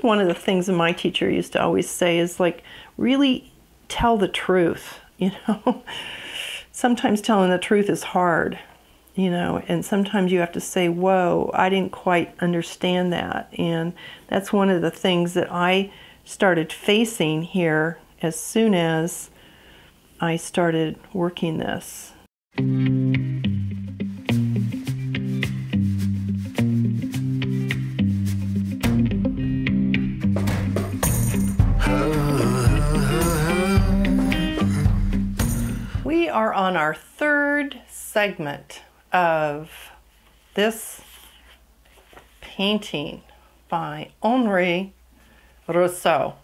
is one of the things that my teacher used to always say is like, really tell the truth, you know. Sometimes telling the truth is hard, you know, and sometimes you have to say, whoa, I didn't quite understand that. And that's one of the things that I started facing here as soon as I started working this. We are on our third segment of this painting by Henri Rousseau.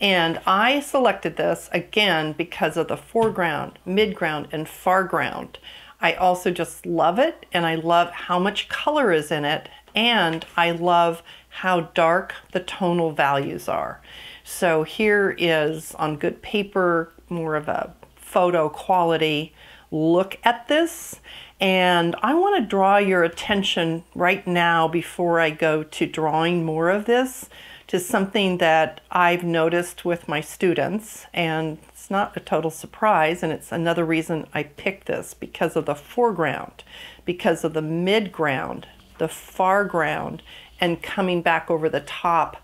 And I selected this again because of the foreground, midground, and foreground. I also just love it, and I love how much color is in it, and I love how dark the tonal values are. So here is, on good paper, more of a photo quality look at this. And I want to draw your attention right now, before I go to drawing more of this, to something that I've noticed with my students, and it's not a total surprise, and it's another reason I picked this, because of the foreground, because of the midground, the foreground, and coming back over the top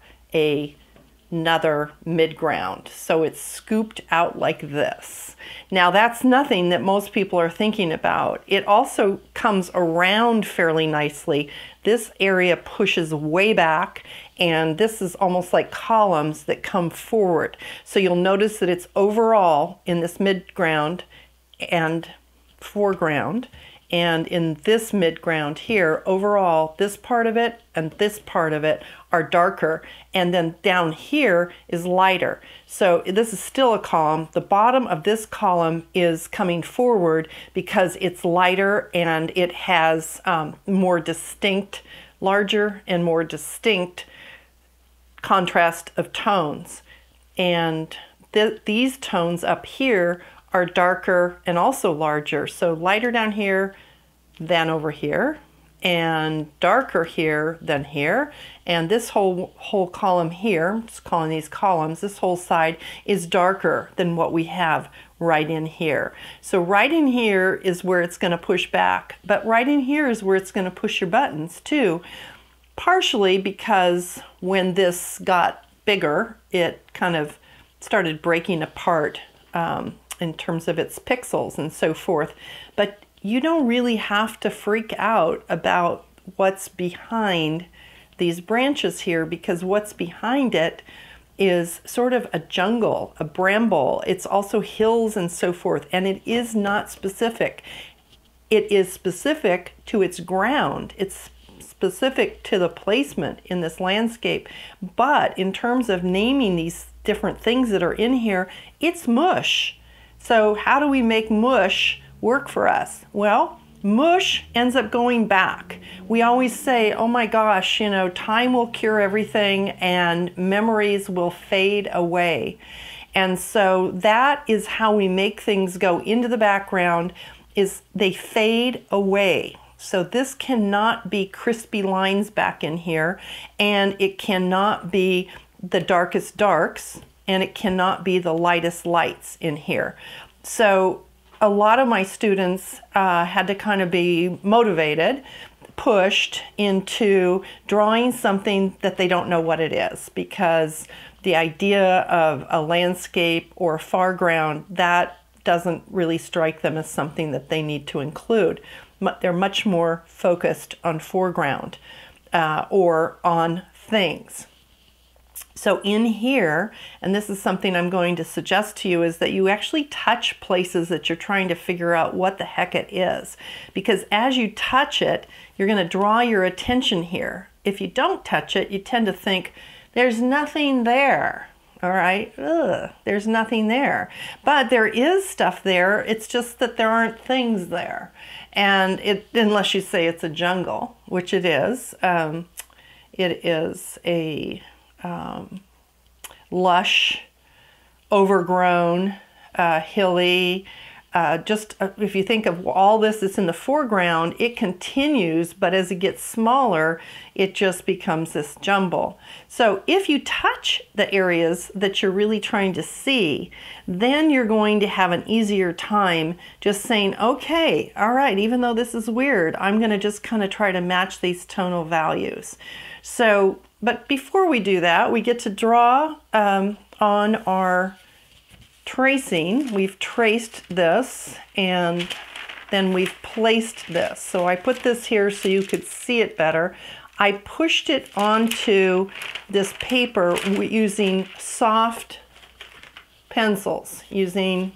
another midground. So it's scooped out like this. Now that's nothing that most people are thinking about. It also comes around fairly nicely. This area pushes way back, and this is almost like columns that come forward. So you'll notice that it's overall in this midground and foreground, and in this midground here, overall, this part of it and this part of it are darker, and then down here is lighter. So this is still a column. The bottom of this column is coming forward because it's lighter, and it has more distinct, larger and more distinct contrast of tones. And these tones up here are darker and also larger. So lighter down here than over here, and darker here than here. And this whole column here, I'm just calling these columns, this whole side is darker than what we have right in here. So right in here is where it's going to push back, but right in here is where it's going to push your buttons too. Partially because when this got bigger, it kind of started breaking apart in terms of its pixels and so forth. But you don't really have to freak out about what's behind these branches here, because what's behind it is sort of a jungle, a bramble. It's also hills and so forth, and it is not specific. It is specific to its ground. It's specific to the placement in this landscape. But in terms of naming these different things that are in here, it's mush. So how do we make mush work for us? Well, mush ends up going back. We always say, oh my gosh, you know, time will cure everything and memories will fade away. And so that is how we make things go into the background, is they fade away. So this cannot be crispy lines back in here, and it cannot be the darkest darks, and it cannot be the lightest lights in here. So a lot of my students had to kind of be motivated, pushed into drawing something that they don't know what it is, because the idea of a landscape or a foreground, that doesn't really strike them as something that they need to include. They're much more focused on foreground or on things. So in here, and this is something I'm going to suggest to you, is that you actually touch places that you're trying to figure out what the heck it is. Because as you touch it, you're going to draw your attention here. If you don't touch it, you tend to think, there's nothing there. All right, ugh, there's nothing there. But there is stuff there, it's just that there aren't things there. And unless you say it's a jungle, which it is a lush, overgrown, hilly, if you think of all this that's in the foreground, it continues, but as it gets smaller, it just becomes this jumble. So if you touch the areas that you're really trying to see, then you're going to have an easier time just saying, okay, all right, even though this is weird, I'm going to just kind of try to match these tonal values. So, but before we do that, we get to draw on our tracing. We've traced this and then we've placed this. So I put this here so you could see it better. I pushed it onto this paper using soft pencils, using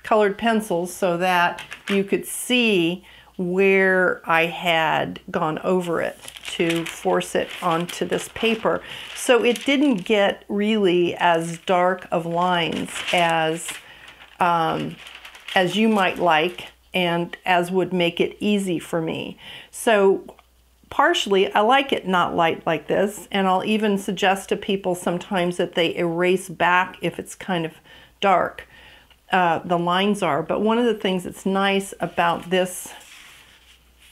colored pencils so that you could see where I had gone over it to force it onto this paper. So it didn't get really as dark of lines as you might like and as would make it easy for me. So partially, I like it not light like this, and I'll even suggest to people sometimes that they erase back if it's kind of dark, the lines are. But one of the things that's nice about this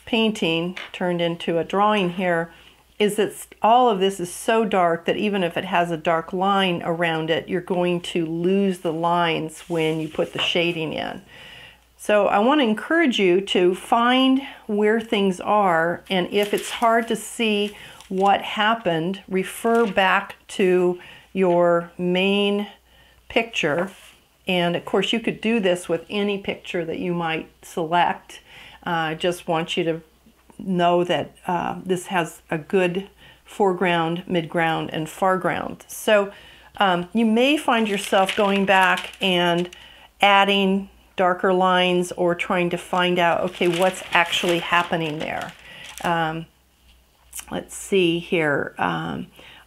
painting turned into a drawing here is that all of this is so dark that even if it has a dark line around it, you're going to lose the lines when you put the shading in. So I want to encourage you to find where things are, and if it's hard to see what happened, refer back to your main picture. And of course you could do this with any picture that you might select. I just want you to know that this has a good foreground, midground, and foreground. So you may find yourself going back and adding darker lines or trying to find out, okay, what's actually happening there. Let's see here.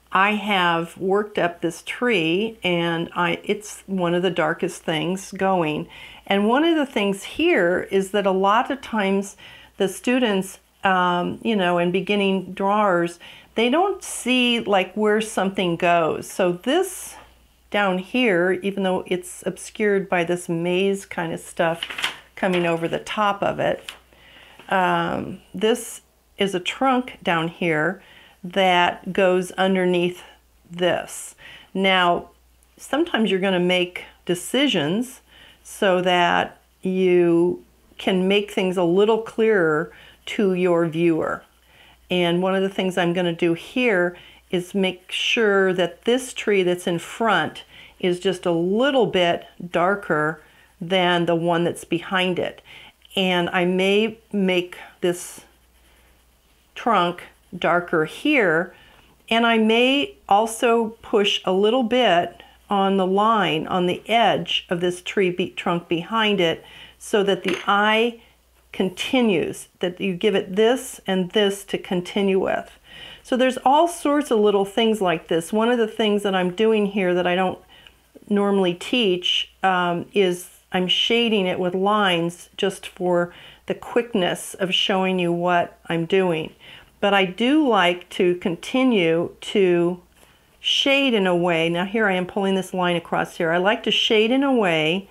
I have worked up this tree, and it's one of the darkest things going. And one of the things here is that a lot of times the students, you know, and beginning drawers, they don't see like where something goes. So this down here, even though it's obscured by this maze kind of stuff coming over the top of it, this is a trunk down here that goes underneath this. Now, sometimes you're going to make decisions so that you can make things a little clearer to your viewer. And one of the things I'm going to do here is make sure that this tree that's in front is just a little bit darker than the one that's behind it. And I may make this trunk darker here, and I may also push a little bit on the line, on the edge of this tree trunk behind it, so that the eye continues, that you give it this and this to continue with. So there's all sorts of little things like this. One of the things that I'm doing here that I don't normally teach is I'm shading it with lines just for the quickness of showing you what I'm doing. But I do like to continue to shade in a way. Now here I am pulling this line across here. I like to shade in a way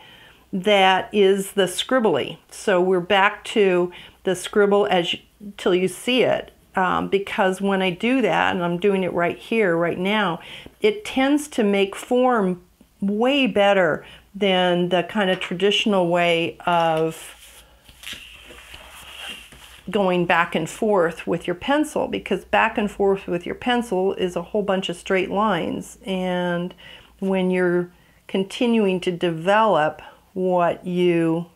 that is the scribbly. So we're back to the scribble till you see it. Because when I do that, and I'm doing it right here, right now, it tends to make form way better than the kind of traditional way of going back and forth with your pencil, because back and forth with your pencil is a whole bunch of straight lines. And when you're continuing to develop what you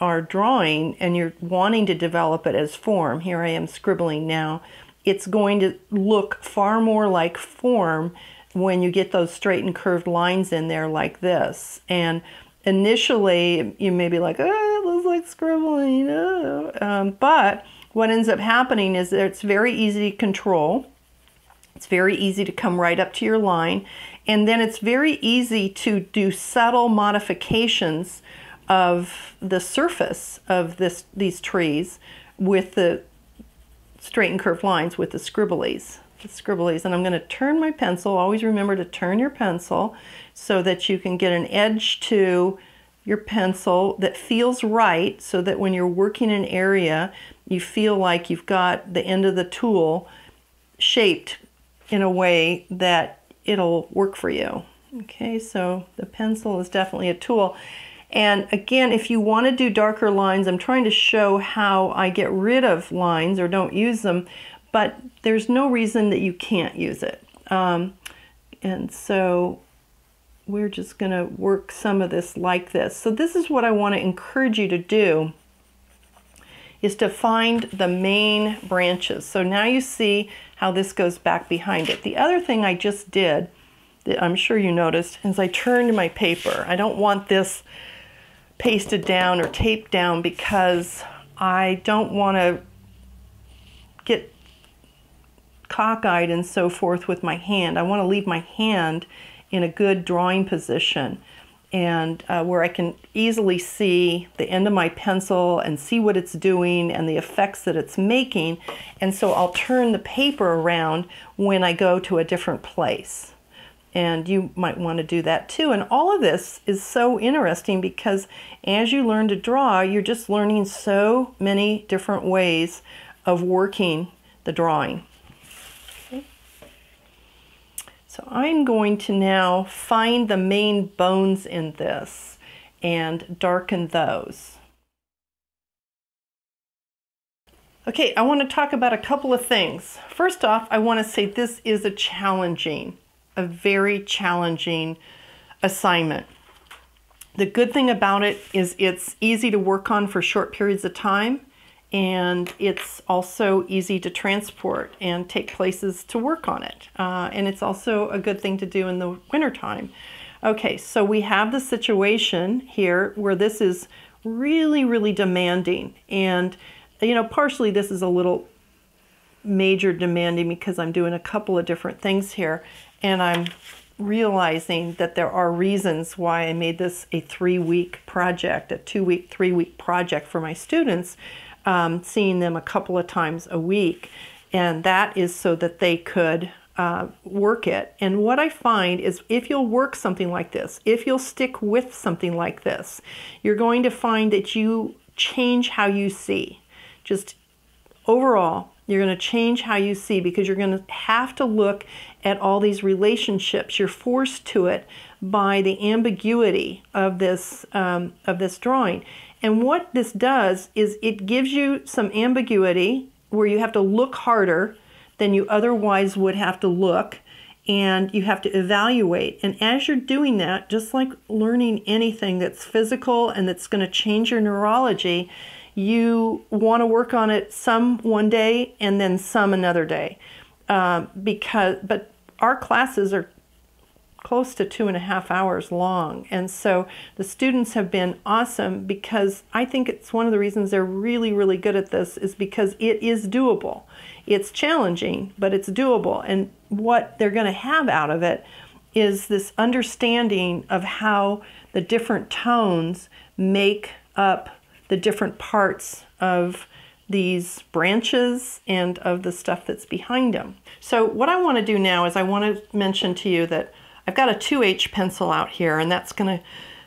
are drawing and you're wanting to develop it as form, here I am scribbling now, it's going to look far more like form when you get those straight and curved lines in there like this. And initially you may be like, oh, it looks like scribbling, but what ends up happening is that it's very easy to control. It's very easy to come right up to your line, and then it's very easy to do subtle modifications of the surface of these trees with the straight and curved lines, with the scribblies. And I'm going to turn my pencil. Always remember to turn your pencil so that you can get an edge to your pencil that feels right, so that when you're working an area, you feel like you've got the end of the tool shaped in a way that it'll work for you. Okay, so the pencil is definitely a tool. And again, if you want to do darker lines, I'm trying to show how I get rid of lines or don't use them, but there's no reason that you can't use it. And so we're just going to work some of this like this. So this is what I want to encourage you to do, is to find the main branches. So now you see how this goes back behind it. The other thing I just did, that I'm sure you noticed, is I turned my paper. I don't want this pasted down or taped down because I don't want to get cockeyed and so forth with my hand. I want to leave my hand in a good drawing position, and where I can easily see the end of my pencil and see what it's doing and the effects that it's making. And so I'll turn the paper around when I go to a different place. And you might want to do that too. And all of this is so interesting because as you learn to draw, you're just learning so many different ways of working the drawing. Okay. So I'm going to now find the main bones in this and darken those. Okay, I want to talk about a couple of things. First off, I want to say this is a very challenging assignment. The good thing about it is it's easy to work on for short periods of time, and it's also easy to transport and take places to work on it. And it's also a good thing to do in the wintertime. Okay, so we have the situation here where this is really, really demanding. And, you know, partially this is a little major demanding because I'm doing a couple of different things here. And I'm realizing that there are reasons why I made this a 3-week project, a 2-week, 3-week project for my students, seeing them a couple of times a week. And that is so that they could work it. And what I find is if you'll work something like this, if you'll stick with something like this, you're going to find that you change how you see. Just overall, you're going to change how you see because you're going to have to look at all these relationships. You're forced to it by the ambiguity of this drawing. And what this does is it gives you some ambiguity where you have to look harder than you otherwise would have to look, and you have to evaluate. And as you're doing that, just like learning anything that's physical and that's going to change your neurology, you want to work on it some one day and then some another day. But our classes are close to 2.5 hours long. And so the students have been awesome because I think it's one of the reasons they're really, really good at this is because it is doable. It's challenging, but it's doable. And what they're going to have out of it is this understanding of how the different tones make up the different parts of these branches and of the stuff that's behind them. So what I want to do now is I want to mention to you that I've got a 2H pencil out here, and that's going to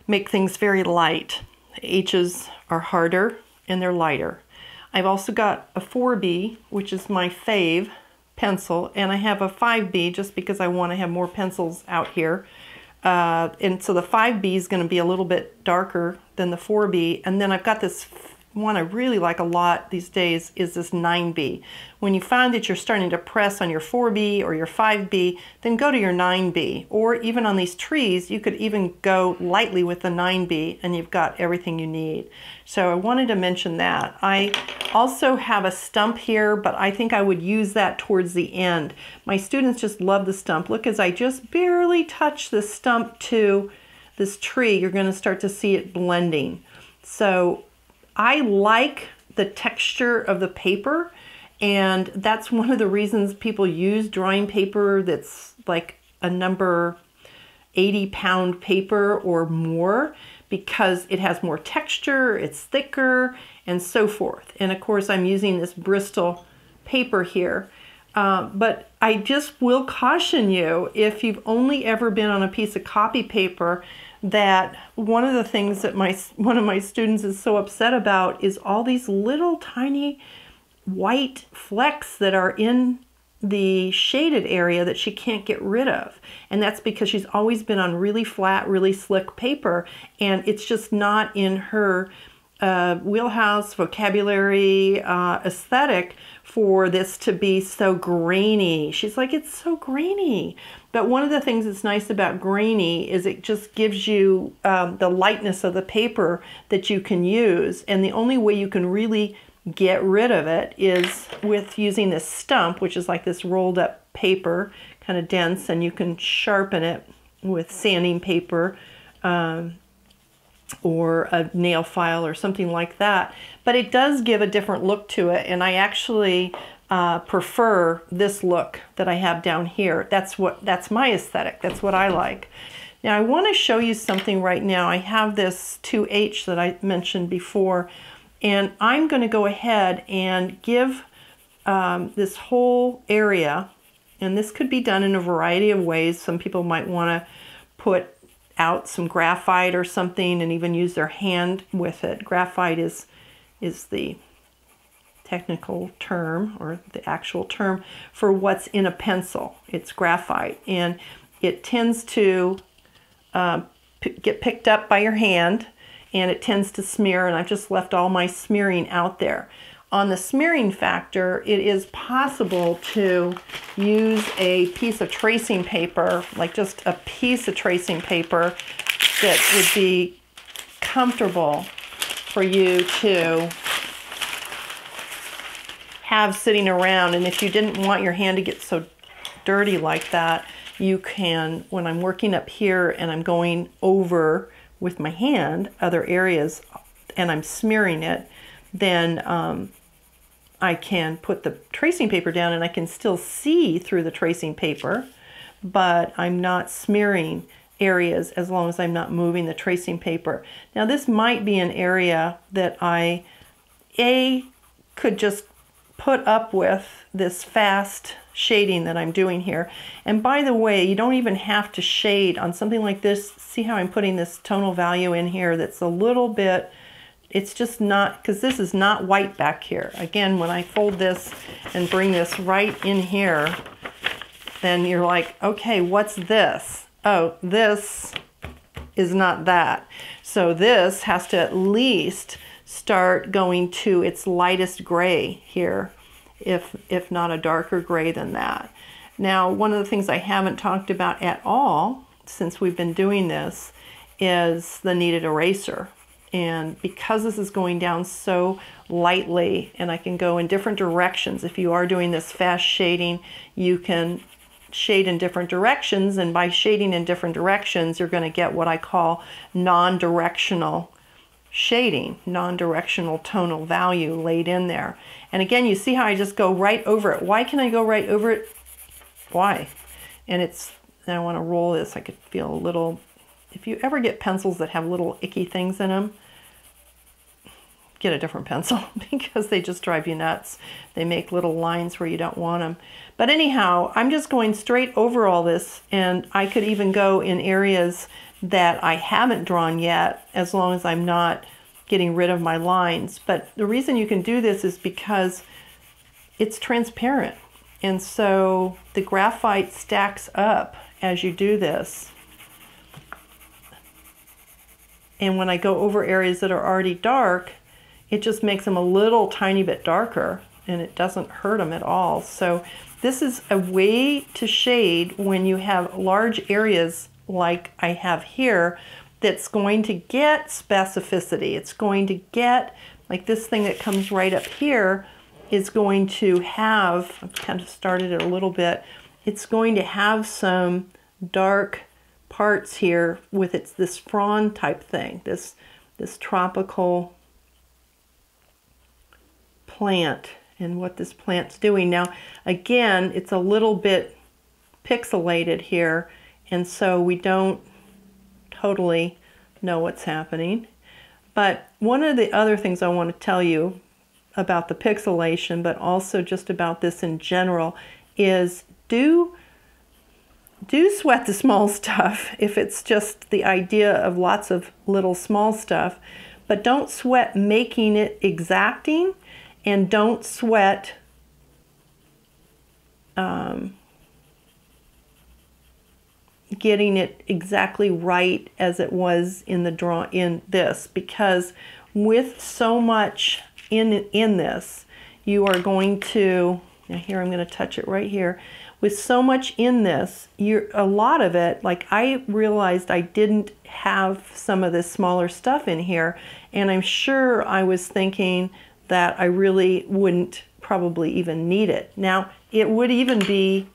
make things very light. The H's are harder and they're lighter. I've also got a 4B, which is my fave pencil, and I have a 5B just because I want to have more pencils out here. And so the 5B is going to be a little bit darker than the 4B. And then I've got this one I really like a lot these days is this 9B. When you find that you're starting to press on your 4B or your 5B, then go to your 9B. Or even on these trees, you could even go lightly with the 9B and you've got everything you need. So I wanted to mention that. I also have a stump here, but I think I would use that towards the end. My students just love the stump. Look, as I just barely touch the stump to this tree, you're going to start to see it blending. So I like the texture of the paper, and that's one of the reasons people use drawing paper that's like a number 80-pound paper or more, because it has more texture, it's thicker, and so forth. And of course, I'm using this Bristol paper here. But I just will caution you, if you've only ever been on a piece of copy paper, that one of the things that one of my students is so upset about is all these little tiny white flecks that are in the shaded area that she can't get rid of. And that's because she's always been on really flat, really slick paper, and it's just not in her wheelhouse, vocabulary, aesthetic for this to be so grainy. She's like, it's so grainy. But one of the things that's nice about grainy is it just gives you the lightness of the paper that you can use. And the only way you can really get rid of it is with using this stump, which is like this rolled up paper, kind of dense, and you can sharpen it with sanding paper or a nail file or something like that. But it does give a different look to it, and I actually prefer this look that I have down here. That's my aesthetic. That's what I like. Now I want to show you something right now. I have this 2H that I mentioned before, and I'm going to go ahead and give this whole area, and this could be done in a variety of ways. Some people might want to put out some graphite or something and even use their hand with it. Graphite is the technical term, or the actual term, for what's in a pencil. It's graphite, and it tends to get picked up by your hand, and it tends to smear, and I've just left all my smearing out there. On the smearing factor, it is possible to use a piece of tracing paper, like just a piece of tracing paper that would be comfortable for you to have sitting around. And if you didn't want your hand to get so dirty like that, you can, when I'm working up here and I'm going over with my hand other areas and I'm smearing it, then I can put the tracing paper down and I can still see through the tracing paper, but I'm not smearing areas as long as I'm not moving the tracing paper. Now this might be an area that I could just put up with this fast shading that I'm doing here. And by the way, you don't even have to shade on something like this. See how I'm putting this tonal value in here that's a little bit, it's just not, because this is not white back here. Again, when I fold this and bring this right in here, then you're like, okay, what's this? Oh, this is not that. So this has to at least start going to its lightest gray here, if not a darker gray than that. Now, one of the things I haven't talked about at all since we've been doing this is the kneaded eraser. And because this is going down so lightly, and I can go in different directions, if you are doing this fast shading, you can shade in different directions, and by shading in different directions, you're going to get what I call non-directional shading, non-directional tonal value laid in there. And again, you see how I just go right over it. Why can I go right over it? Why? And I want to roll this. I could feel a little, if you ever get pencils that have little icky things in them, get a different pencil because they just drive you nuts. They make little lines where you don't want them. But anyhow, I'm just going straight over all this, and I could even go in areas that I haven't drawn yet, as long as I'm not getting rid of my lines. But the reason you can do this is because it's transparent. And so the graphite stacks up as you do this. And when I go over areas that are already dark, it just makes them a little tiny bit darker, and it doesn't hurt them at all. So this is a way to shade when you have large areas like I have here that's going to get specificity. It's going to get, like this thing that comes right up here is going to have, I've kind of started it a little bit, it's going to have some dark parts here with this frond type thing, this tropical plant and what this plant's doing. Now again, it's a little bit pixelated here, and so we don't totally know what's happening. But one of the other things I want to tell you about the pixelation, but also just about this in general, is do do sweat the small stuff if it's just the idea of lots of little small stuff, but don't sweat making it exacting, and don't sweat getting it exactly right as it was in the in this, because with so much in this, you are going to, now here I'm going to touch it right here. With so much in this, a lot of it, like I realized I didn't have some of this smaller stuff in here, and I'm sure I was thinking that I really wouldn't probably even need it. Now, it would even be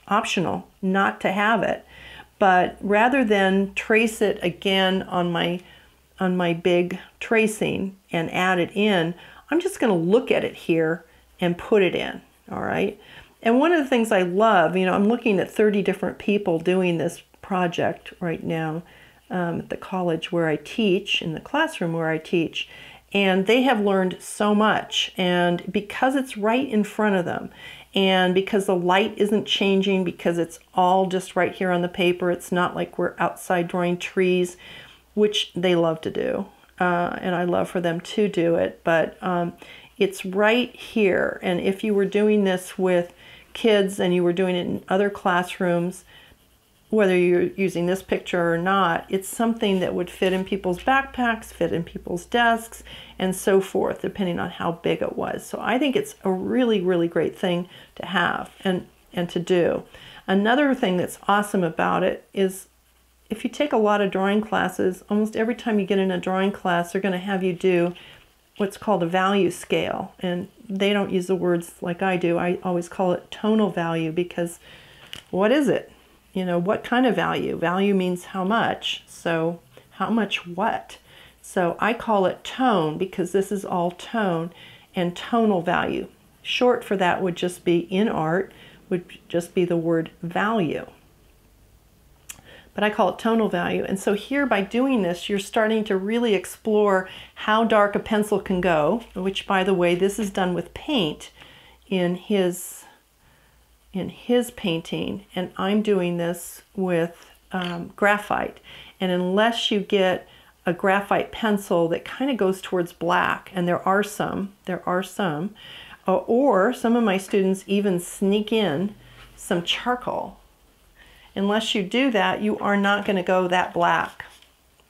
optional not to have it, but rather than trace it again on my big tracing and add it in, I'm just going to look at it here and put it in, all right? And one of the things I love, you know, I'm looking at 30 different people doing this project right now at the college where I teach, in the classroom where I teach, and they have learned so much. And because it's right in front of them, and because the light isn't changing, because it's all just right here on the paper, it's not like we're outside drawing trees, which they love to do, and I love for them to do it, but it's right here. And if you were doing this with kids and you were doing it in other classrooms, whether you're using this picture or not, it's something that would fit in people's backpacks, fit in people's desks, and so forth, depending on how big it was. So I think it's a really, really great thing to have and to do. Another thing that's awesome about it is if you take a lot of drawing classes, almost every time you get in a drawing class, they're going to have you do what's called a value scale. And they don't use the words like I do. I always call it tonal value, because what is it? You know, what kind of value? Value means how much. So how much what? So I call it tone, because this is all tone, and tonal value. Short for that would just be, in art, would just be the word value. But I call it tonal value. And so here, by doing this, you're starting to really explore how dark a pencil can go, which, by the way, this is done with paint in his painting, and I'm doing this with graphite. And unless you get a graphite pencil that kind of goes towards black, and there are some, or some of my students even sneak in some charcoal. Unless you do that, you are not going to go that black.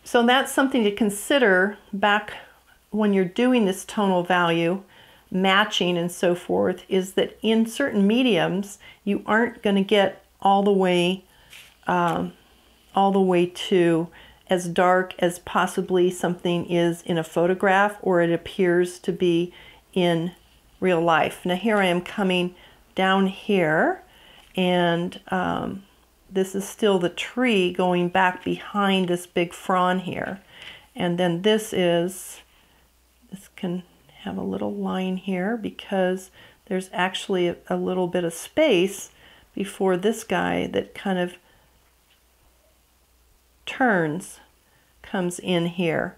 So that's something to consider back when you're doing this tonal value, matching and so forth, is that in certain mediums, you aren't going to get all the way to as dark as possibly something is in a photograph or it appears to be in real life. Now here I am coming down here, and this is still the tree going back behind this big frond here. And then this can have a little line here because there's actually a little bit of space before this guy that kind of comes in here.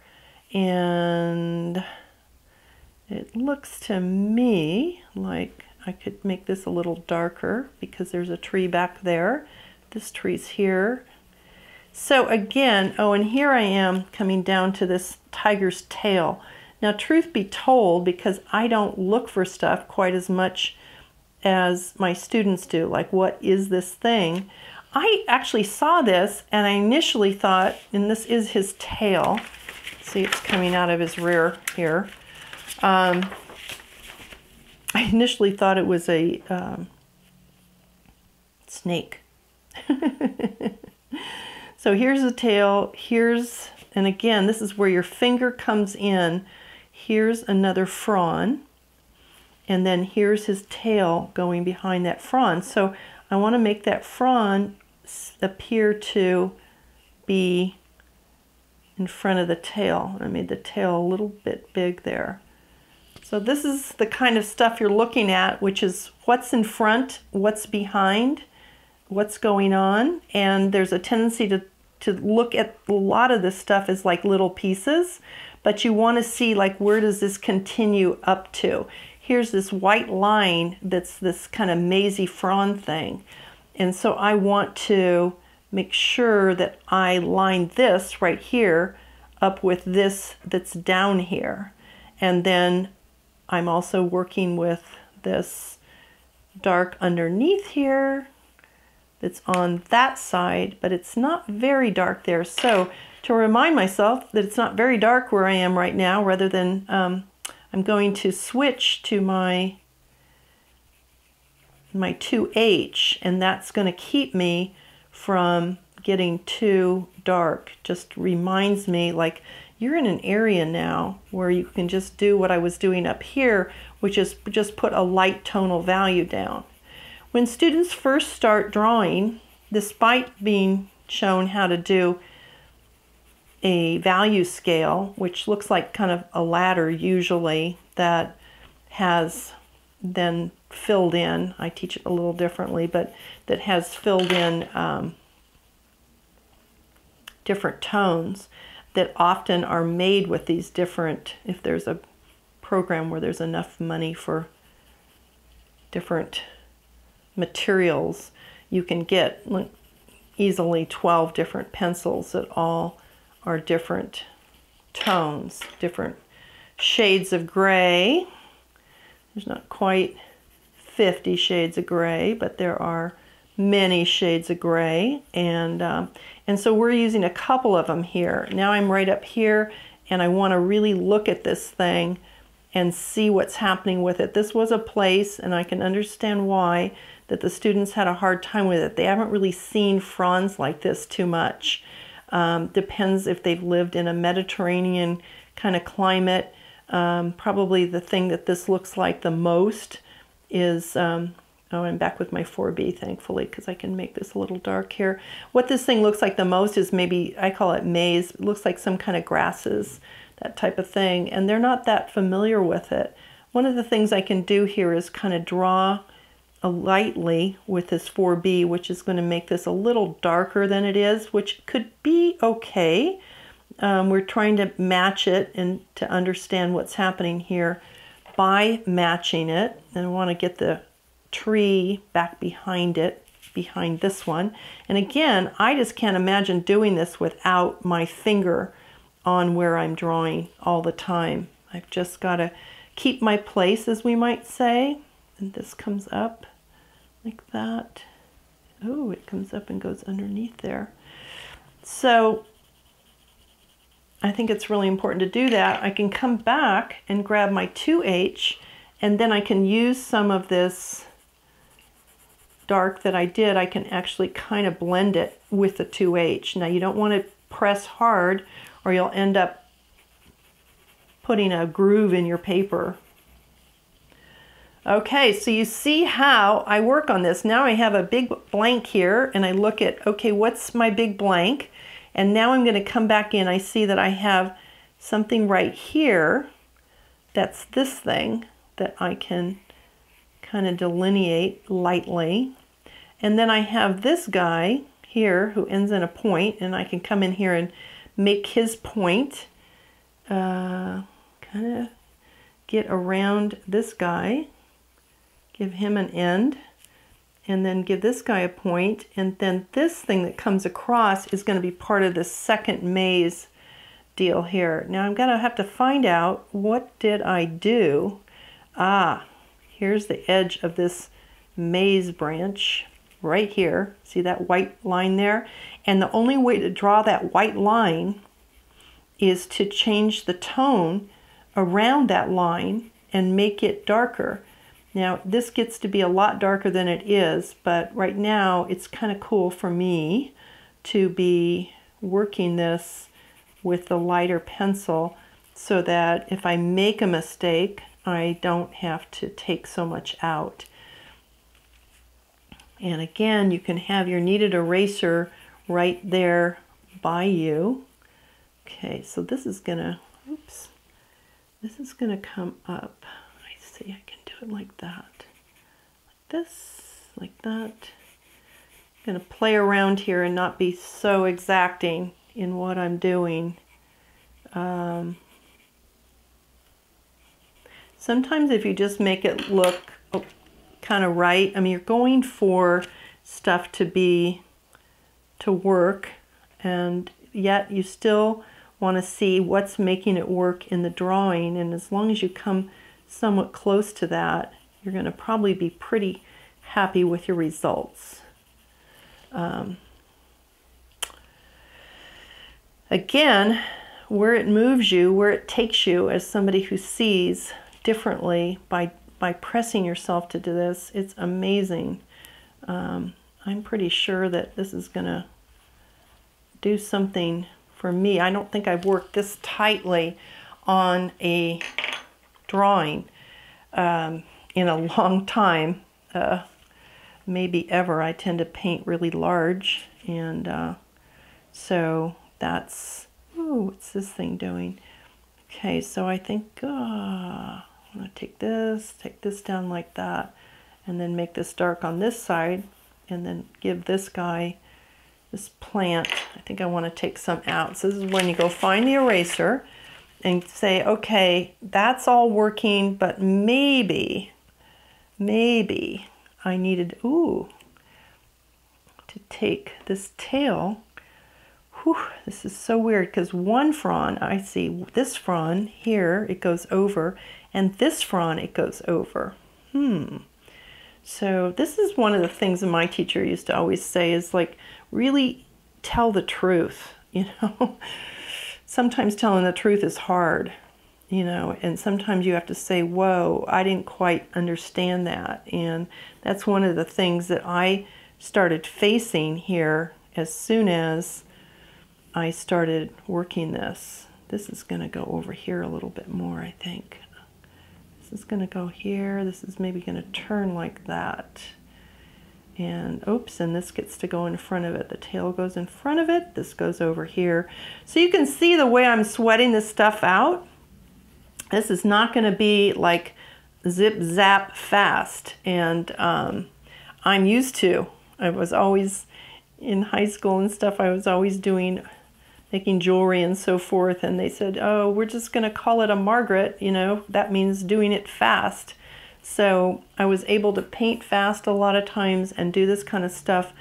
And it looks to me like I could make this a little darker because there's a tree back there. This tree's here. So again, oh, and here I am coming down to this tiger's tail. Now, truth be told, because I don't look for stuff quite as much as my students do, like what is this thing? I actually saw this and I initially thought, and this is his tail. See, it's coming out of his rear here. I initially thought it was a snake. So here's the tail, and again, this is where your finger comes in. Here's another frond, and then here's his tail going behind that frond. So I want to make that frond appear to be in front of the tail. I made the tail a little bit big there. So this is the kind of stuff you're looking at, which is what's in front, what's behind, what's going on. And there's a tendency to look at a lot of this stuff as like little pieces, but you want to see like where does this continue up to. Here's this white line that's this kind of mazy frond thing. And so I want to make sure that I line this right here up with this that's down here. And then I'm also working with this dark underneath here that's on that side, but it's not very dark there. So to remind myself that it's not very dark where I am right now, rather than I'm going to switch to my 2H, and that's going to keep me from getting too dark. Just reminds me, like, you're in an area now where you can just do what I was doing up here, which is just put a light tonal value down. When students first start drawing, despite being shown how to do a value scale, which looks like kind of a ladder usually that has then filled in, I teach it a little differently, but that has filled in different tones that often are made with these different, if there's a program where there's enough money for different materials, you can get easily 12 different pencils that all are different tones, different shades of gray. There's not quite 50 shades of gray, but there are many shades of gray, and so we're using a couple of them here. Now I'm right up here, and I want to really look at this thing and see what's happening with it. This was a place, and I can understand why, that the students had a hard time with it. They haven't really seen fronds like this too much. Depends if they've lived in a Mediterranean kind of climate. Probably the thing that this looks like the most is, oh, I'm back with my 4B, thankfully, because I can make this a little dark here. What this thing looks like the most is maybe, I call it maize. It looks like some kind of grasses, that type of thing, and they're not that familiar with it. One of the things I can do here is kind of draw lightly with this 4B, which is going to make this a little darker than it is, which could be okay. We're trying to match it and to understand what's happening here by matching it. And I want to get the tree back behind it, behind this one. And again, I just can't imagine doing this without my finger on where I'm drawing all the time. I've just got to keep my place, as we might say. And this comes up like that. Oh, it comes up and goes underneath there. So I think it's really important to do that. I can come back and grab my 2H, and then I can use some of this dark that I did. I can actually kind of blend it with the 2H. Now you don't want to press hard or you'll end up putting a groove in your paper. Okay, so you see how I work on this. Now I have a big blank here, and I look at, okay, what's my big blank? And now I'm going to come back in. I see that I have something right here. That's this thing that I can kind of delineate lightly. And then I have this guy here who ends in a point, and I can come in here and make his point. Kind of get around this guy, give him an end, and then give this guy a point, and then this thing that comes across is going to be part of this second maze deal here. Now I'm going to have to find out, what did I do? Ah, here's the edge of this maze branch right here. See that white line there? And the only way to draw that white line is to change the tone around that line and make it darker. Now this gets to be a lot darker than it is, but right now it's kind of cool for me to be working this with the lighter pencil so that if I make a mistake, I don't have to take so much out. And again, you can have your kneaded eraser right there by you. Okay, so this is gonna, oops, this is gonna come up. I see, I can do it like that. Like this, like that. I'm gonna play around here and not be so exacting in what I'm doing. Sometimes if you just make it look kind of right, I mean, you're going for stuff to work, and yet you still want to see what's making it work in the drawing. And as long as you come somewhat close to that, you're going to probably be pretty happy with your results. Again, where it moves you, where it takes you as somebody who sees differently by pressing yourself to do this, it's amazing. I'm pretty sure that this is going to do something for me. I don't think I've worked this tightly on a drawing in a long time, maybe ever. I tend to paint really large, and so that's, ooh, what's this thing doing? Okay, so I think I'm going to take this down like that, and then make this dark on this side, and then give this guy, this plant, I think I want to take some out. So this is when you go find the eraser and say, okay, that's all working, but maybe I needed, to take this tail. Whew, this is so weird, because one frond, I see this frond here, it goes over, and this frond, it goes over. So this is one of the things that my teacher used to always say is, like, really tell the truth, you know. Sometimes telling the truth is hard, you know, and sometimes you have to say, whoa, I didn't quite understand that. And that's one of the things that I started facing here as soon as I started working this. This is going to go over here a little bit more, I think. This is going to go here. This is maybe going to turn like that. And oops, and this gets to go in front of it. The tail goes in front of it. This goes over here. So you can see the way I'm sweating this stuff out. This is not going to be like zip zap fast. And I'm used to. I was always in high school and stuff. I was always making jewelry and so forth. And they said, oh, we're just going to call it a Margaret. You know, that means doing it fast. So I was able to paint fast a lot of times and do this kind of stuff,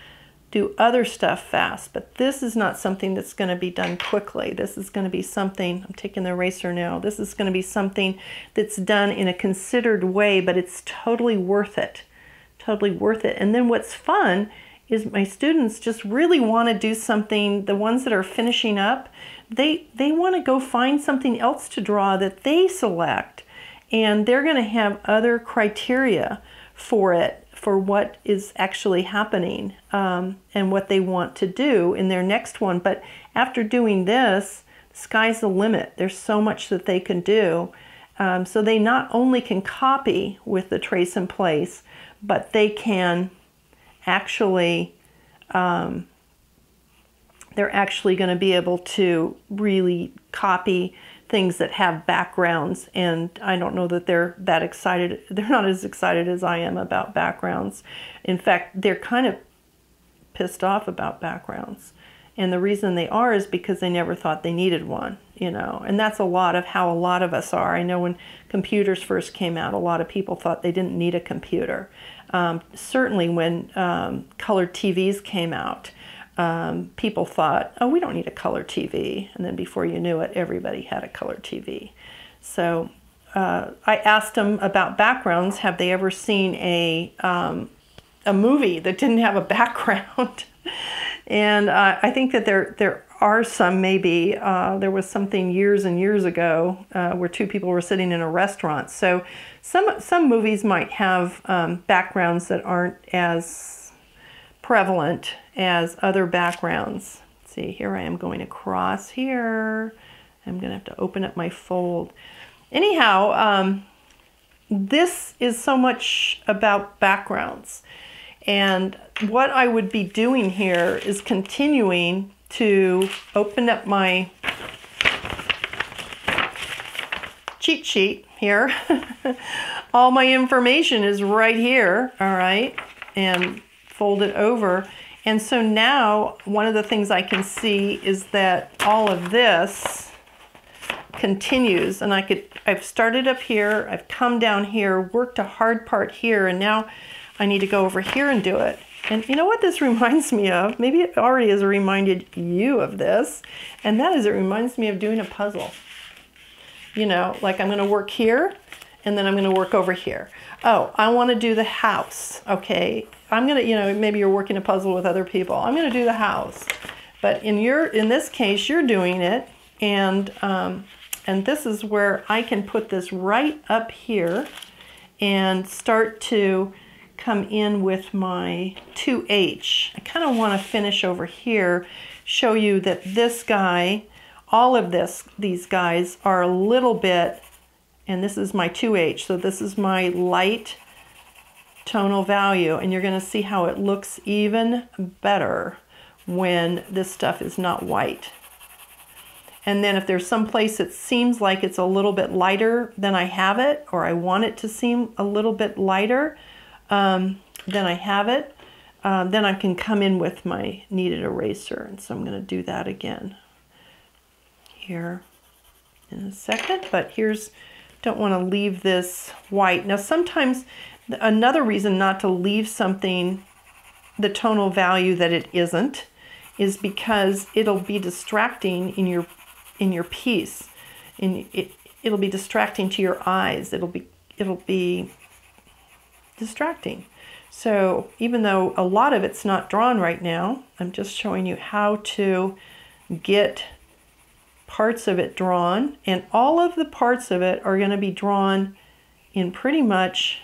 do other stuff fast. But this is not something that's going to be done quickly. This is going to be something, I'm taking the eraser now, this is going to be something that's done in a considered way, but it's totally worth it. Totally worth it. And then what's fun is my students just really want to do something, the ones that are finishing up, they want to go find something else to draw that they select. And they're going to have other criteria for it, for what is actually happening and what they want to do in their next one. But after doing this, sky's the limit. There's so much that they can do. So they not only can copy with the trace in place, but they can actually, they're actually going to be able to really copy things that have backgrounds, and I don't know that they're that excited. They're not as excited as I am about backgrounds. In fact, they're kind of pissed off about backgrounds. And the reason they are is because they never thought they needed one, you know. And that's a lot of how a lot of us are. I know when computers first came out, a lot of people thought they didn't need a computer. Certainly when colored TVs came out, people thought, oh, we don't need a color TV. And then before you knew it, everybody had a color TV. So I asked them about backgrounds. Have they ever seen a movie that didn't have a background? And I think that there are some, maybe. There was something years and years ago where two people were sitting in a restaurant. So some movies might have backgrounds that aren't as prevalent as other backgrounds. Let's see, here I am going across here. I'm going to have to open up my fold. Anyhow, this is so much about backgrounds. And what I would be doing here is continuing to open up my cheat sheet here. All my information is right here, all right, and fold it over. And so now one of the things I can see is that all of this continues, and I've started up here, I've come down here, worked a hard part here, and now I need to go over here and do it. And you know what this reminds me of? Maybe it already has reminded you of this, and that is it reminds me of doing a puzzle. You know, like I'm going to work here, and then I'm going to work over here. Oh, I want to do the house. Okay, I'm going to, you know, maybe you're working a puzzle with other people. I'm going to do the house. But in this case, you're doing it, and this is where I can put this right up here and start to come in with my 2H. I kind of want to finish over here, show you that this guy, all of these guys are a little bit, and this is my 2H, so this is my light tonal value, and you're going to see how it looks even better when this stuff is not white. And then if there's some place it seems like it's a little bit lighter than I have it, or I want it to seem a little bit lighter than I have it, then I can come in with my kneaded eraser. And so I'm going to do that again here in a second. But don't want to leave this white. Now sometimes another reason not to leave something the tonal value that it isn't is because it'll be distracting in your piece. It'll be distracting to your eyes. It'll be distracting. So even though a lot of it's not drawn right now, I'm just showing you how to get parts of it drawn, and all of the parts of it are going to be drawn in pretty much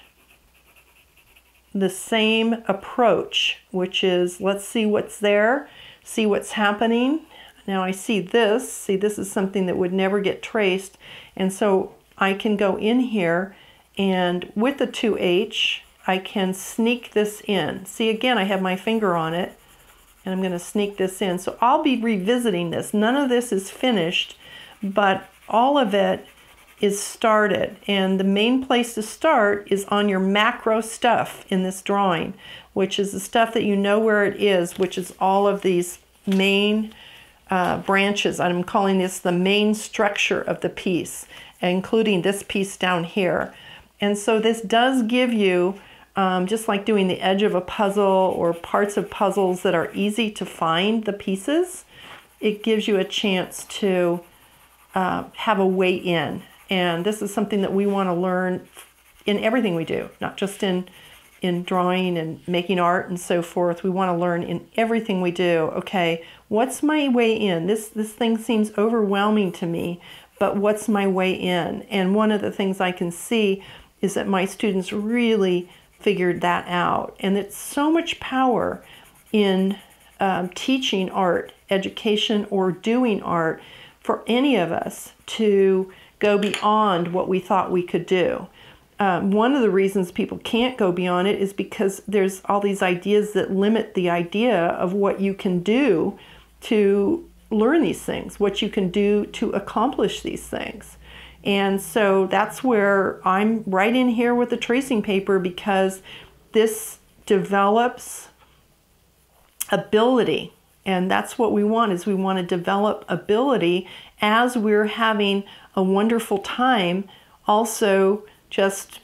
the same approach, which is let's see what's there, see what's happening. Now I see this is something that would never get traced, and so I can go in here and with the 2H I can sneak this in. See, again, I have my finger on it, and I'm going to sneak this in. So I'll be revisiting this. None of this is finished, but all of it is started. And the main place to start is on your macro stuff in this drawing, which is the stuff that you know where it is, which is all of these main branches. I'm calling this the main structure of the piece, including this piece down here. And so this does give you, just like doing the edge of a puzzle or parts of puzzles that are easy to find the pieces, it gives you a chance to have a way in. And this is something that we want to learn in everything we do, not just in drawing and making art and so forth. We want to learn in everything we do. Okay, what's my way in? This thing seems overwhelming to me, but what's my way in? And one of the things I can see is that my students really figured that out. And it's so much power in teaching art, education, or doing art for any of us to go beyond what we thought we could do. One of the reasons people can't go beyond it is because there's all these ideas that limit the idea of what you can do to learn these things, what you can do to accomplish these things. And so that's where I'm right in here with the tracing paper, because this develops ability. And that's what we want, is we want to develop ability as we're having a wonderful time also just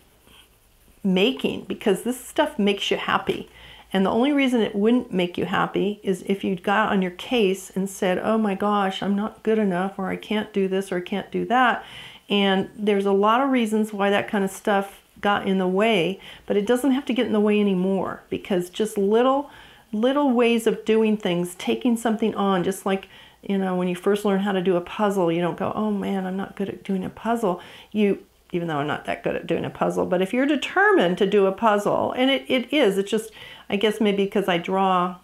making, because this stuff makes you happy. And the only reason it wouldn't make you happy is if you got on your case and said, oh my gosh, I'm not good enough, or I can't do this, or I can't do that. And there's a lot of reasons why that kind of stuff got in the way, but it doesn't have to get in the way anymore, because just little ways of doing things, taking something on, just like, you know, when you first learn how to do a puzzle, you don't go, oh man, I'm not good at doing a puzzle. Even though I'm not that good at doing a puzzle, but if you're determined to do a puzzle, and it is, it's just, I guess maybe because I draw,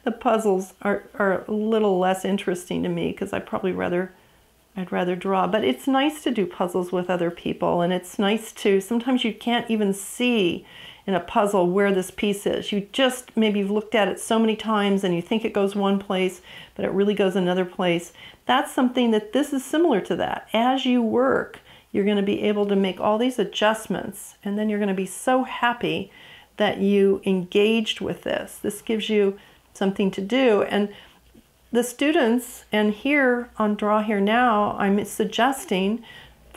the puzzles are a little less interesting to me, because I'd rather draw. But it's nice to do puzzles with other people, and it's nice to, sometimes you can't even see in a puzzle where this piece is. You just, maybe you've looked at it so many times and you think it goes one place, but it really goes another place. That's something that this is similar to that. As you work, you're going to be able to make all these adjustments, and then you're going to be so happy that you engaged with this. This gives you something to do. And the students, and here on Draw Here Now, I'm suggesting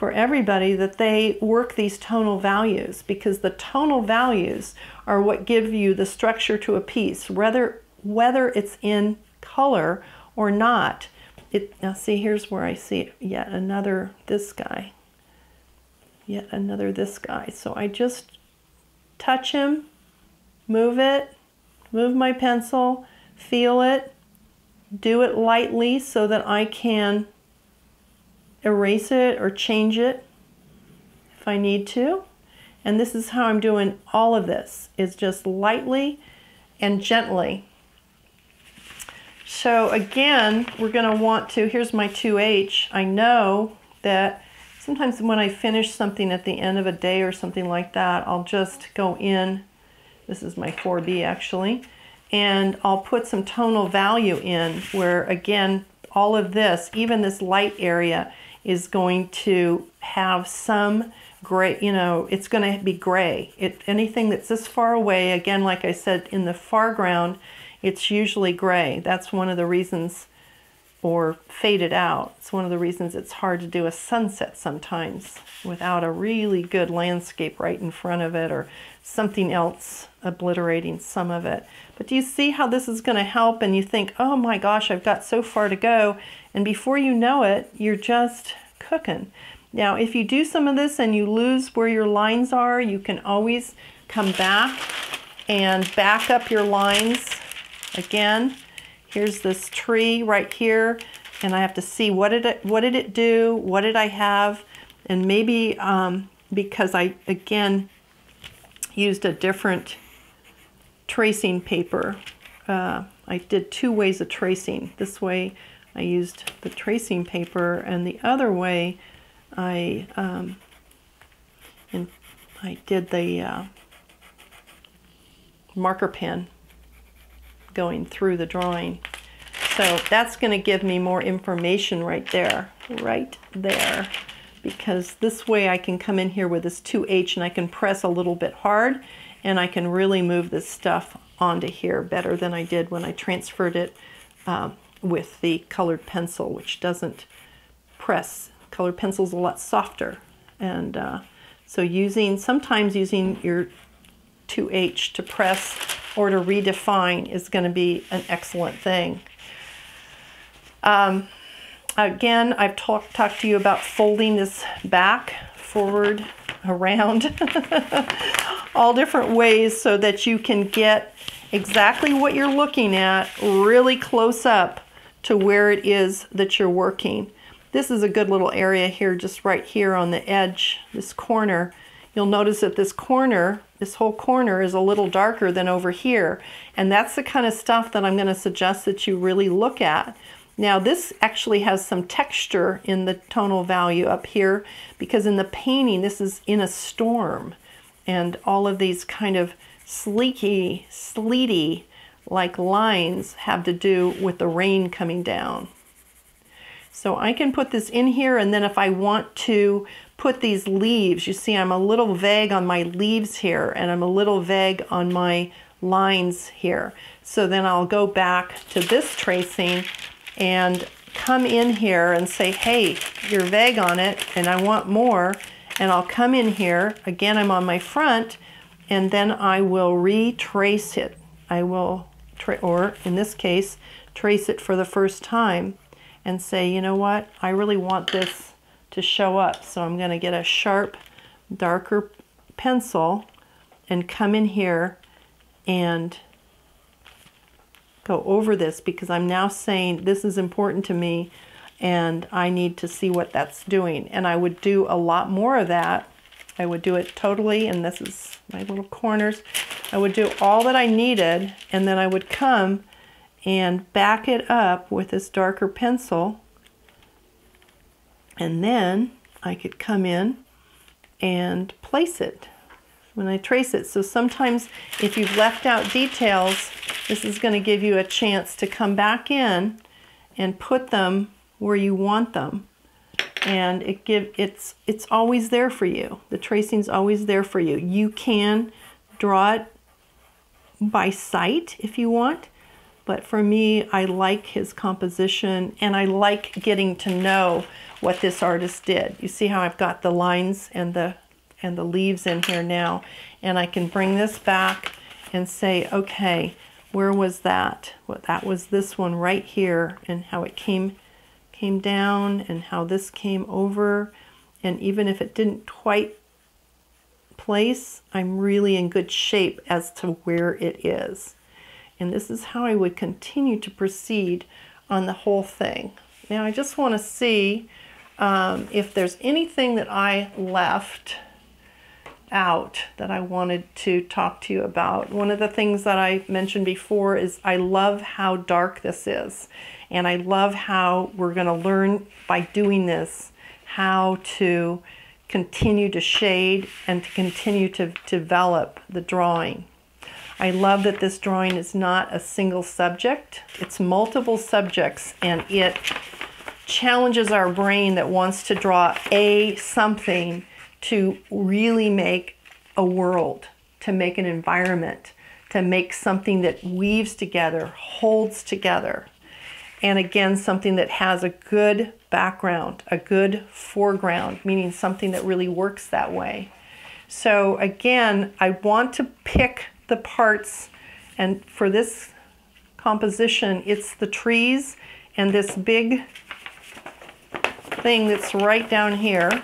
for everybody that they work these tonal values, because the tonal values are what give you the structure to a piece, whether it's in color or not. Now see, here's where I see yet another this guy. Yet another this guy. So I just touch him, move it, move my pencil, feel it, do it lightly so that I can erase it or change it if I need to. And this is how I'm doing all of this, is just lightly and gently. So again, we're going to want to, here's my 2H. I know that sometimes when I finish something at the end of a day or something like that, I'll just go in, this is my 4B actually, and I'll put some tonal value in where, again, all of this, even this light area, is going to have some gray, you know, it's going to be gray. Anything that's this far away, again, like I said, in the foreground, it's usually gray. That's one of the reasons, or faded out. It's one of the reasons it's hard to do a sunset sometimes without a really good landscape right in front of it, or something else obliterating some of it. But do you see how this is going to help? And you think, oh my gosh, I've got so far to go. And before you know it, you're just cooking. Now, if you do some of this and you lose where your lines are, you can always come back and back up your lines. Again, here's this tree right here, and I have to see what did it do, what did I have, and maybe because I, again, used a different tracing paper. I did two ways of tracing. This way I used the tracing paper, and the other way I did the marker pen going through the drawing. So that's going to give me more information right there, because this way I can come in here with this 2H and I can press a little bit hard, and I can really move this stuff onto here better than I did when I transferred it with the colored pencil, which doesn't press. Colored pencil's a lot softer, and so sometimes using your 2H to press or to redefine is going to be an excellent thing. Again, I've talked to you about folding this back, forward, around, all different ways so that you can get exactly what you're looking at really close up to where it is that you're working. This is a good little area here, just right here on the edge, this corner. You'll notice that this whole corner is a little darker than over here. And that's the kind of stuff that I'm going to suggest that you really look at. Now this actually has some texture in the tonal value up here, because in the painting this is in a storm. And all of these kind of sleety like lines have to do with the rain coming down. So I can put this in here, and then if I want to put these leaves, you see I'm a little vague on my leaves here, and I'm a little vague on my lines here. So then I'll go back to this tracing and come in here and say, hey, you're vague on it and I want more, and I'll come in here, again I'm on my front, and then I will retrace it. I will, or in this case, trace it for the first time and say, you know what, I really want this to show up. So I'm going to get a sharp, darker pencil and come in here and go over this, because I'm now saying this is important to me and I need to see what that's doing. And I would do a lot more of that. I would do it totally, and this is my little corners. I would do all that I needed, and then I would come and back it up with this darker pencil, and then I could come in and place it when I trace it. So sometimes if you've left out details, this is going to give you a chance to come back in and put them where you want them, and it's always there for you. The tracing's always there for you. You can draw it by sight if you want, But for me, I like his composition, and I like getting to know what this artist did. You see how I've got the lines and the leaves in here now, and I can bring this back and say, okay, where was that? Well, that was this one right here, and how it came down, and how this came over. And even if it didn't quite place, I'm really in good shape as to where it is. And this is how I would continue to proceed on the whole thing. Now I just want to see if there's anything that I left out that I wanted to talk to you about. One of the things that I mentioned before is I love how dark this is. And I love how we're going to learn by doing this how to continue to shade and to continue to develop the drawing. I love that this drawing is not a single subject. It's multiple subjects, and it challenges our brain that wants to draw something to really make a world, to make an environment, to make something that weaves together, holds together. And again, something that has a good background, a good foreground, meaning something that really works that way. So again, I want to pick the parts, and for this composition, it's the trees and this big thing that's right down here,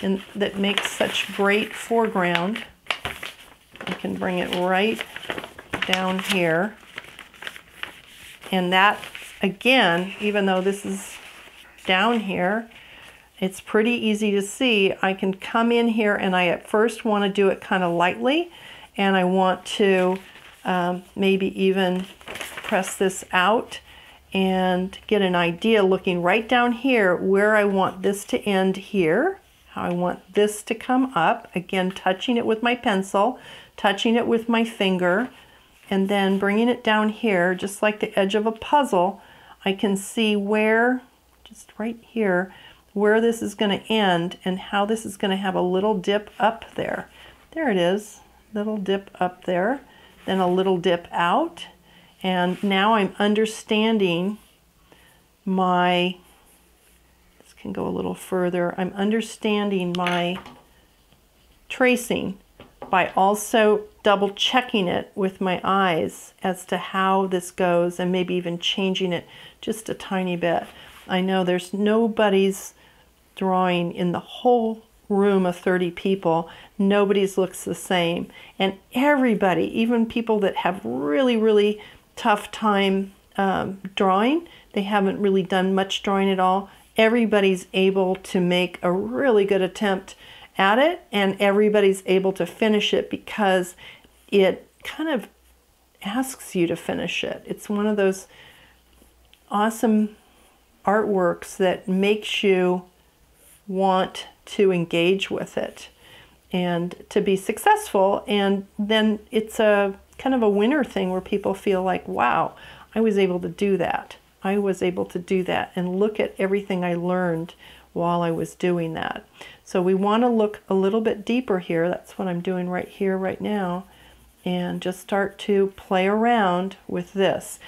and that makes such great foreground. I can bring it right down here. And that, again, even though this is down here, it's pretty easy to see. I can come in here, and I at first want to do it kind of lightly, and I want to maybe even press this out and get an idea looking right down here where I want this to end here, how I want this to come up, again touching it with my pencil, touching it with my finger, and then bringing it down here just like the edge of a puzzle. I can see where, just right here, where this is going to end and how this is going to have a little dip up there. There it is, little dip up there, then a little dip out, and now I'm understanding my, this can go a little further, I'm understanding my tracing by also double checking it with my eyes as to how this goes, and maybe even changing it just a tiny bit. I know there's nobody's drawing in the whole room of 30 people, nobody's looks the same, and everybody, even people that have really tough time drawing, they haven't really done much drawing at all, everybody's able to make a really good attempt at it, and everybody's able to finish it because it kind of asks you to finish it. It's one of those awesome artworks that makes you want to engage with it and to be successful, and then it's a kind of a winner thing where people feel like, wow, I was able to do that. I was able to do that, and look at everything I learned while I was doing that. So we want to look a little bit deeper here. That's what I'm doing right here, right now, and just start to play around with this.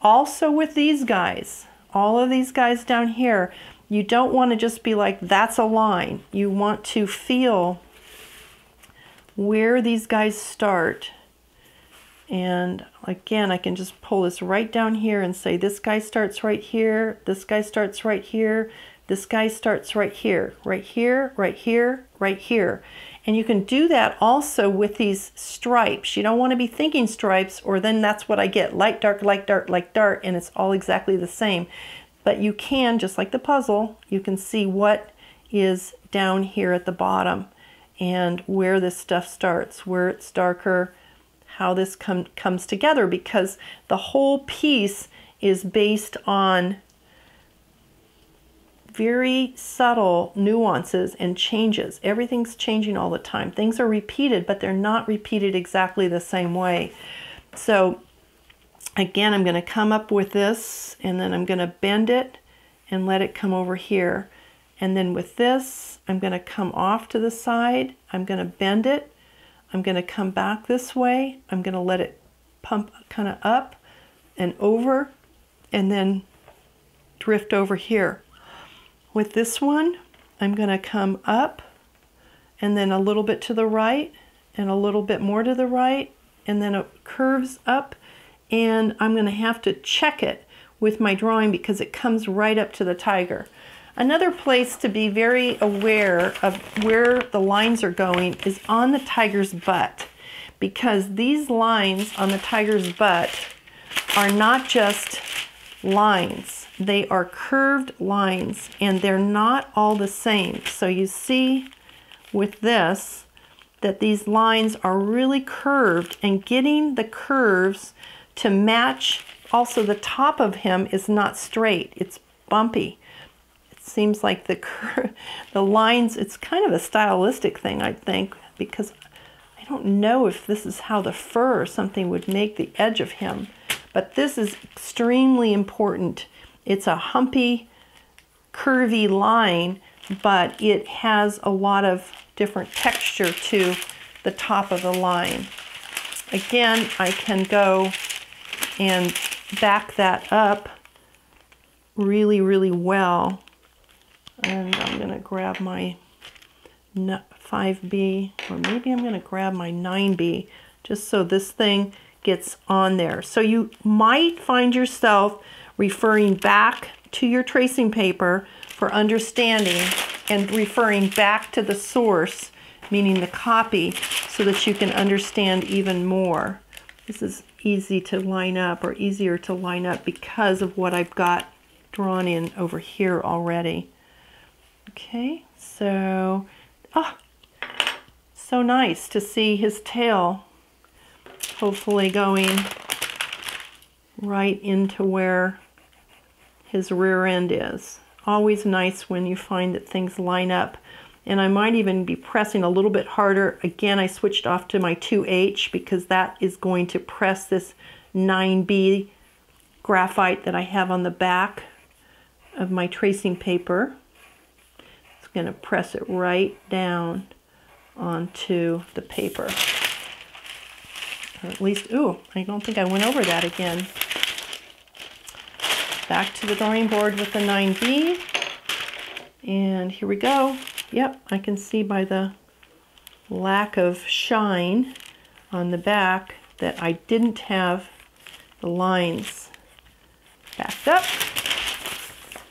Also with these guys, all of these guys down here, you don't want to just be like, that's a line. You want to feel where these guys start. And again, I can just pull this right down here and say, this guy starts right here, this guy starts right here, this guy starts right here, right here, right here, right here. And you can do that also with these stripes. You don't want to be thinking stripes, or then that's what I get, light, dark, light, dark, light, dark, and it's all exactly the same. But you can, just like the puzzle, you can see what is down here at the bottom and where this stuff starts, where it's darker, how this comes together, because the whole piece is based on very subtle nuances and changes. Everything's changing all the time. Things are repeated, but they're not repeated exactly the same way. So again, I'm going to come up with this, and then I'm going to bend it and let it come over here. And then with this, I'm going to come off to the side. I'm going to bend it. I'm going to come back this way. I'm going to let it pump kind of up, and over and then drift over here. With this one, I'm going to come up and then a little bit to the right and a little bit more to the right, and then it curves up, and I'm going to have to check it with my drawing because it comes right up to the tiger. Another place to be very aware of where the lines are going is on the tiger's butt, because these lines on the tiger's butt are not just lines. They are curved lines, and they're not all the same. So you see with this that these lines are really curved, and getting the curves to match. Also, the top of him is not straight. It's bumpy. It seems like the lines, it's kind of a stylistic thing, I think, because I don't know if this is how the fur or something would make the edge of him. But this is extremely important. It's a humpy, curvy line, but it has a lot of different texture to the top of the line. Again, I can go and back that up really, really well. And I'm going to grab my 5B, or maybe I'm going to grab my 9B, just so this thing gets on there. So you might find yourself referring back to your tracing paper for understanding and referring back to the source, meaning the copy, so that you can understand even more. This is easy to line up, or easier to line up, because of what I've got drawn in over here already. Okay, so, so nice to see his tail hopefully going right into where his rear end is. Always nice when you find that things line up. And I might even be pressing a little bit harder. Again, I switched off to my 2H because that is going to press this 9B graphite that I have on the back of my tracing paper. It's going to press it right down onto the paper. Or at least, ooh, I don't think I went over that again. Back to the drawing board with the 9B. And here we go. Yep, I can see by the lack of shine on the back that I didn't have the lines backed up.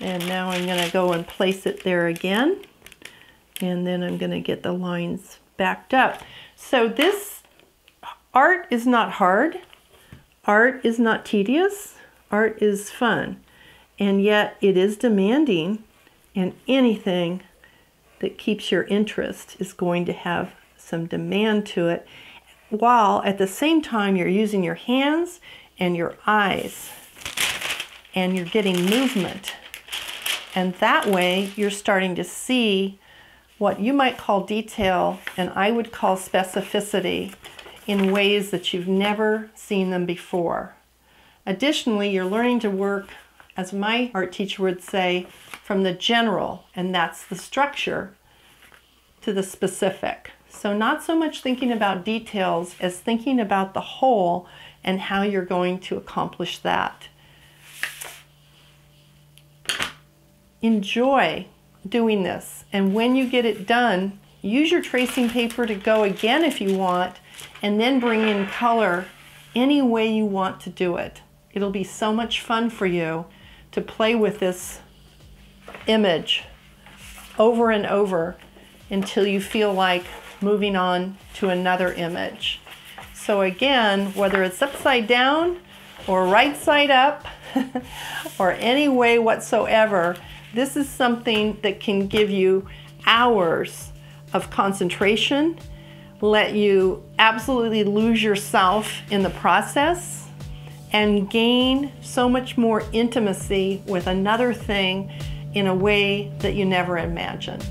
And now I'm going to go and place it there again. And then I'm going to get the lines backed up. So this art is not hard. Art is not tedious. Art is fun. And yet it is demanding, and anything that keeps your interest is going to have some demand to it, while at the same time you're using your hands and your eyes, and you're getting movement. And that way you're starting to see what you might call detail, and I would call specificity, in ways that you've never seen them before. Additionally, you're learning to work, as my art teacher would say, from the general, and that's the structure, to the specific. So not so much thinking about details as thinking about the whole and how you're going to accomplish that. Enjoy doing this, and when you get it done, use your tracing paper to go again if you want, and then bring in color any way you want to do it. It'll be so much fun for you to play with this image over and over until you feel like moving on to another image. So again, whether it's upside down or right side up or any way whatsoever, this is something that can give you hours of concentration, let you absolutely lose yourself in the process, and gain so much more intimacy with another thing in a way that you never imagined.